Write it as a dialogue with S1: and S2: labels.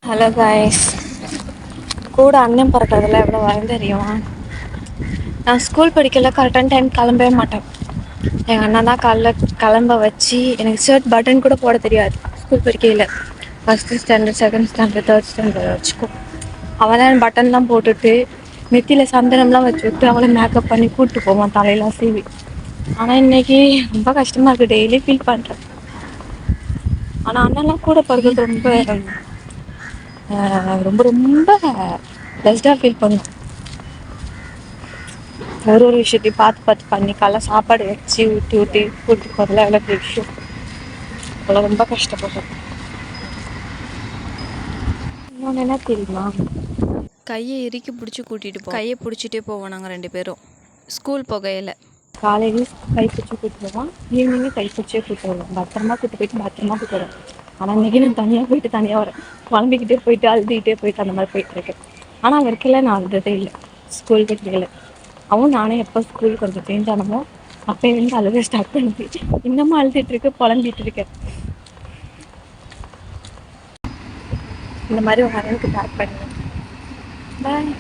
S1: Hello guys, கூட அண்ணன் பிறக்கிறதுல எவ்வளோ வரம் தெரியுமா? நான் ஸ்கூல் படிக்கல, கரெக்டான டைம் கிளம்பவே மாட்டேன். எங்கள் அண்ணன் தான் காலைல கிளம்ப வச்சு, எனக்கு ஷர்ட் பட்டன் கூட போட தெரியாது ஸ்கூல் படிக்கையில். First standard, second standard, third standard வச்சுக்கோ. அவன் தான் பட்டன்லாம் போட்டுட்டு நெத்தியில் சந்தனம்லாம் வச்சு விட்டு அவளை மேக்கப் பண்ணி கூப்பிட்டு போவான் தலையெல்லாம் சீவி. ஆனால் இன்னைக்கு ரொம்ப கஷ்டமாக இருக்குது, டெய்லி ஃபீல் பண்ணுறேன். ஆனால் அண்ணன்லாம் கூட பிறகுறது ரொம்ப ரொம்ப பெஸ்ட்டாக ஃபீல் பண்ணும். ஒரு விஷயத்தையும் பார்த்து பார்த்து பண்ணி காலைல சாப்பாடு வச்சு ஊட்டி ஊட்டி கூட்டி போகிறதுல எவ்வளோ பெரிய விஷயம். அவ்வளோ ரொம்ப கஷ்டப்படுறேன். இன்னொன்று என்ன தெரியுமா,
S2: கையை இறுக்கி பிடிச்சி கூட்டிகிட்டு கையை பிடிச்சிட்டே போவோம் நாங்கள் 2 பேரும் ஸ்கூல் போகையில்.
S1: காலையிலேயும் கை பிடிச்சி கூப்பிட்டு போவான், ஈவினிங்கே கை பிடிச்சே கூப்பிட்டு வருவோம். பத்திரமா கூப்பிட்டு போயிட்டு பத்திரமா கூப்பிட்டு வருவேன். ஆனால் இன்றைக்கி நான் தனியாக போயிட்டு தனியாக வரேன். குழம்பிக்கிட்டே போயிட்டு அழுதுகிட்டே போயிட்டு அந்த மாதிரி போயிட்டுருக்கேன். ஆனால் அங்கே இருக்கல நான் அழுததே இல்லை ஸ்கூல் படிக்கல. அவன் நானே எப்போ ஸ்கூல் கொஞ்சம் சேஞ்ச் ஆனமோ அப்போ வந்து அழுக ஸ்டார்ட் பண்ணி இன்னமும் அழுதுட்டுருக்கு, புலம்பிகிட்டு இருக்கேன். இந்த மாதிரி ஒரு அண்ணனுக்கு பேக் பண்ணுவேன். பாய்.